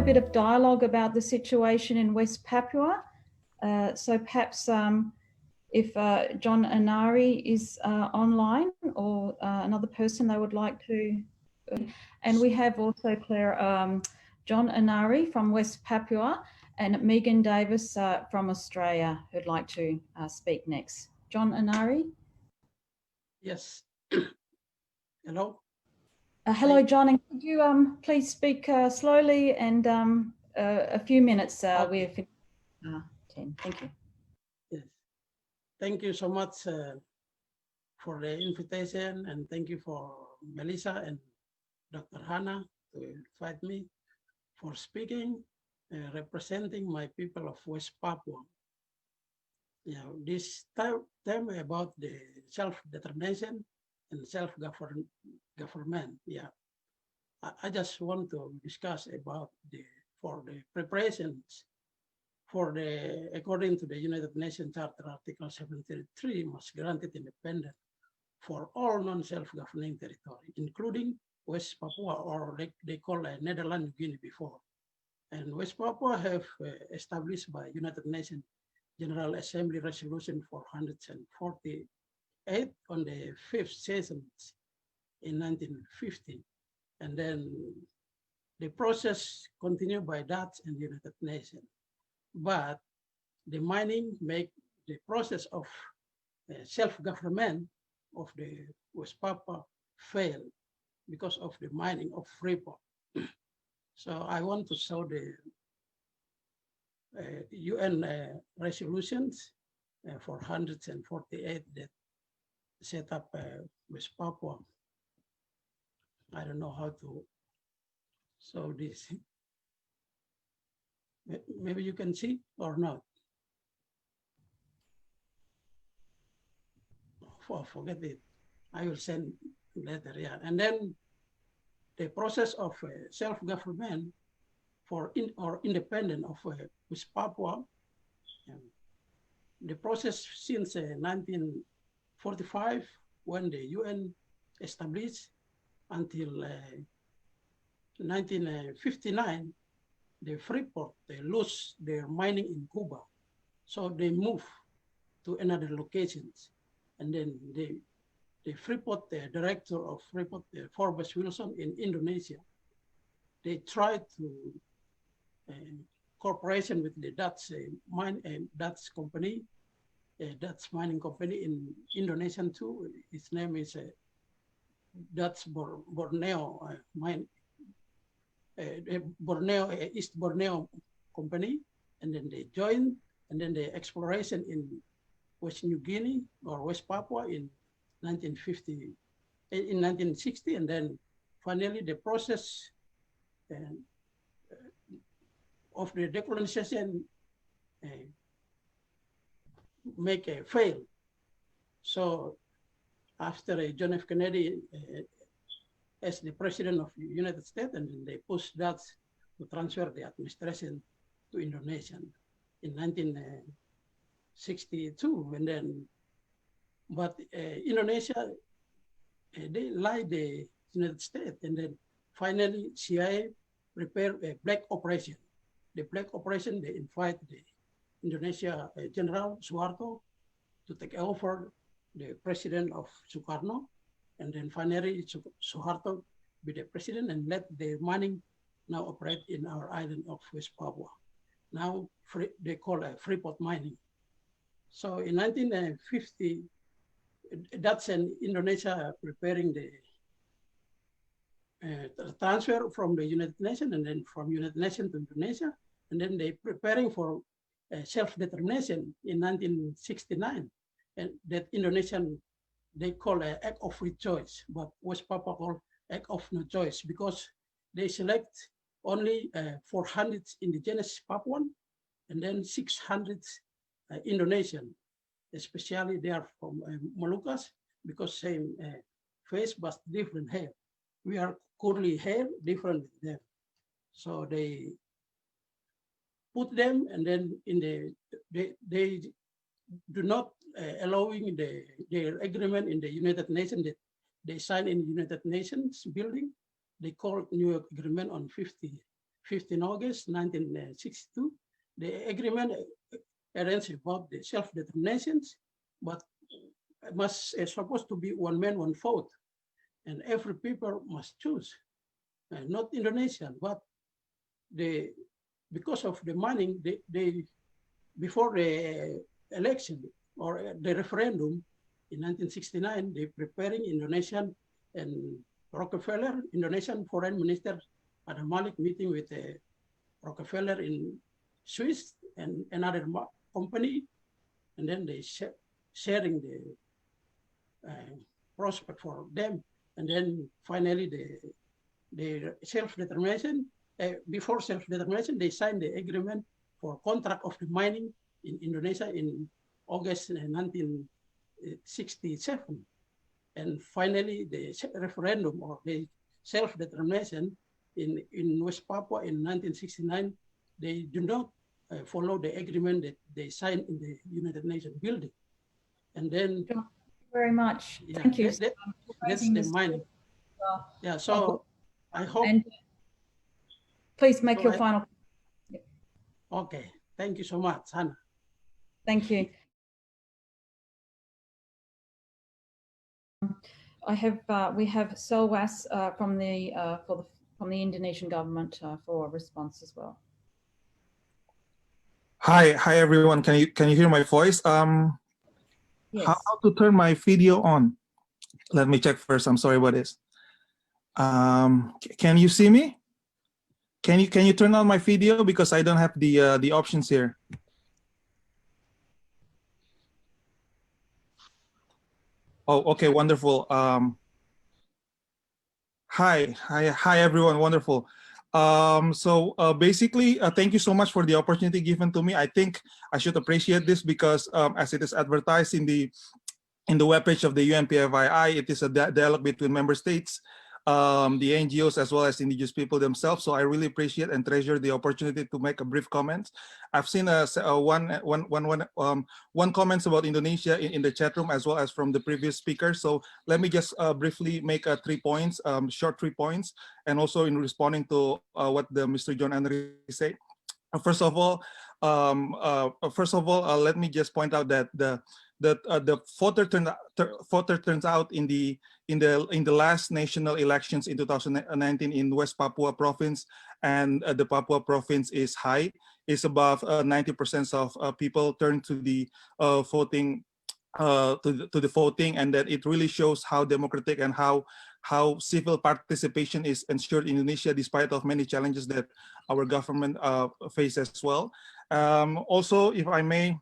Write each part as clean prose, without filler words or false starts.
a bit of dialogue about the situation in West Papua. So perhaps if John Anari is online, or another person they would like to. And we have also Claire, John Anari from West Papua, and Megan Davis from Australia who'd like to speak next. John Anari. Yes. Hello. Hello, John, and could you please speak slowly and a few minutes? Okay. We're 10. Thank you. Yes. Thank you so much for the invitation, and thank you for Melissa and Dr. Hannah to invite me for speaking, representing my people of West Papua. Yeah, this time about the self-determination and self-government. Yeah, I just want to discuss about the preparations for according to the United Nations Charter Article 73, must granted independence for all non-self-governing territory, including West Papua, or they call Netherlands New Guinea before. And West Papua have established by United Nations General Assembly Resolution 448 on the 5th session in 1950. And then the process continued by Dutch and United Nations. But the mining make the process of self-government of the West Papua fail because of the mining of Freeport. So I want to show the UN resolutions 448 that set up West Papua. I don't know how to show this. Maybe you can see or not. Forget it. I will send later. Yeah, and then the process of self-government or independent of West Papua. The process since 1945, when the UN established, until 1959, the Freeport, they lose their mining in Cuba. So they move to another locations. And then the Freeport, the director of Freeport, Forbes Wilson in Indonesia, they tried to cooperation with the Dutch Dutch company, Dutch mining company in Indonesia too. Its name is Dutch Borneo mine, East Borneo company, and then they joined, and then the exploration in West New Guinea or West Papua in 1960, and then finally the process of the decolonization make a fail. So after John F. Kennedy as the president of the United States, and then they pushed that to transfer the administration to Indonesia in 1962, and then, but Indonesia, they lied the United States, and then finally CIA prepared a black operation. The black operation, they invite the Indonesia General Suharto to take over the president of Sukarno, and then finally Suharto be the president and let the mining now operate in our island of West Papua. Now they call it Freeport mining. So in 1950, Dutch and Indonesia preparing the transfer from the United Nations, and then from United Nations to Indonesia, and then they preparing for self-determination in 1969, and that Indonesian, they call an act of free choice, but West Papua call act of no choice, because they select only 400 indigenous Papuan, and then 600 Indonesian, especially they are from Moluccas, because same face but different hair. We are curly hair, different with them. So they put them, and then in they do not allowing their agreement in the United Nations that they sign in United Nations building. They call New York Agreement on 50 15 August 1962. The agreement arranged about the self-determinations, but must supposed to be one man, one vote, and every people must choose. Not Indonesian, but because of the mining, they before the election or the referendum in 1969, they preparing Indonesian and Rockefeller, Indonesian foreign minister Adam Malik meeting with Rockefeller in Swiss and another company, and then they sharing the prospect for them, and then finally the self-determination. Before self-determination, they signed the agreement for contract of the mining in Indonesia in August 1967, and finally the referendum or the self-determination in West Papua in 1969. They do not follow the agreement that they signed in the United Nations building. And then Thank you very much. yeah, Thank you. that's the mining. Yeah, so I hope. And please make your final. Okay, thank you so much, Hannah. Thank you. We have Selwas from the Indonesian government for a response as well. Hi everyone. Can you hear my voice? Yes. How to turn my video on? Let me check first. I'm sorry about this. Can you see me? Can you turn on my video, because I don't have the options here. Oh, okay, wonderful. Hi everyone, wonderful. Basically, thank you so much for the opportunity given to me. I think I should appreciate this because as it is advertised in the webpage of the UNPFII, it is a dialogue between member states, the NGOs, as well as indigenous people themselves. So I really appreciate and treasure the opportunity to make a brief comment. I've seen one comments about Indonesia in the chat room, as well as from the previous speaker. So let me just briefly make 3 points, short 3 points, and also in responding to what Mr. John Henry said. First of all, let me just point out that the voter turnout in the last national elections in 2019 in West Papua province and the Papua province is high. It's above 90% of people turn to the voting. To the voting, and that it really shows how democratic and how civil participation is ensured in Indonesia, despite of many challenges that our government faces as well. Also, if I may,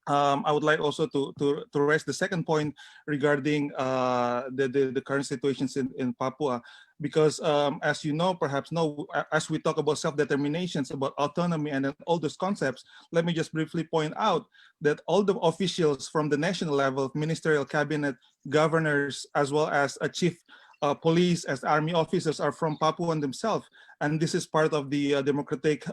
I would like also to raise the second point regarding the current situations in Papua, because as you know, perhaps know, as we talk about self-determinations, about autonomy, and then all those concepts, let me just briefly point out that all the officials from the national level, ministerial cabinet, governors, as well as a chief police, as army officers, are from Papuan themselves, and this is part of the democratic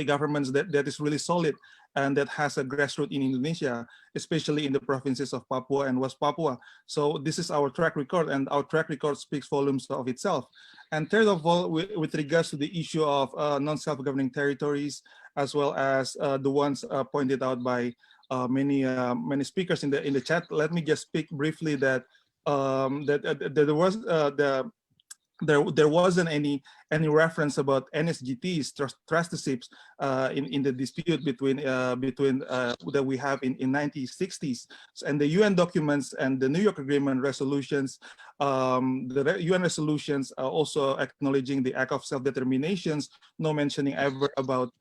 governments that is really solid and that has a grassroots in Indonesia, especially in the provinces of Papua and West Papua. So this is our track record, and our track record speaks volumes of itself. And third of all, with regards to the issue of non-self-governing territories, as well as the ones pointed out by many speakers in the chat, let me just speak briefly that there wasn't any reference about NSGTs, trusteeships, in the dispute between that we have in 1960s, and the UN documents and the New York Agreement resolutions, the UN resolutions are also acknowledging the act of self-determinations, no mentioning ever about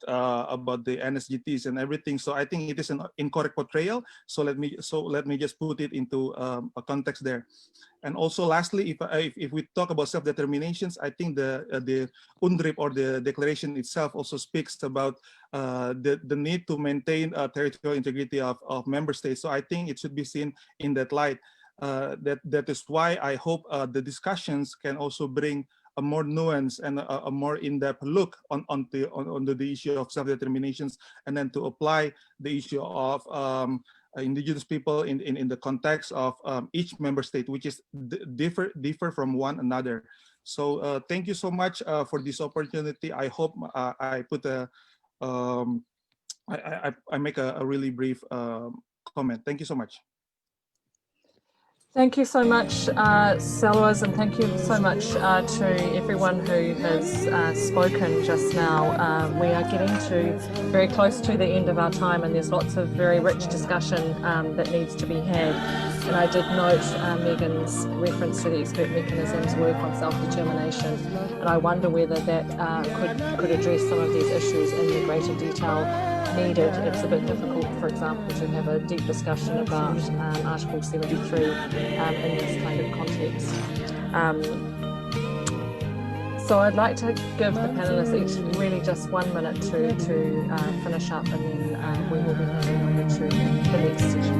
the NSGTs and everything. So I think it is an incorrect portrayal. So let me just put it into a context there. And also, lastly, if we talk about self-determinations, I think the UNDRIP, or the declaration itself, also speaks about the need to maintain territorial integrity of member states. So I think it should be seen in that light. That is why I hope the discussions can also bring a more nuanced and a more in-depth look on the issue of self-determinations, and then to apply the issue of indigenous people in the context of each member state, which is differ from one another. So thank you so much for this opportunity. I hope I put a I make a really brief comment. Thank you so much. Thank you so much, Salwas, and thank you so much to everyone who has spoken just now. We are getting to very close to the end of our time, and there's lots of very rich discussion that needs to be had. And I did note Megan's reference to the expert mechanisms work on self-determination, and I wonder whether that could address some of these issues in the greater detail needed. It's a bit difficult, for example, to have a deep discussion about Article 73 in this kind of context. So I'd like to give the panelists each really just 1 minute to finish up, and then we will be moving over to the next session.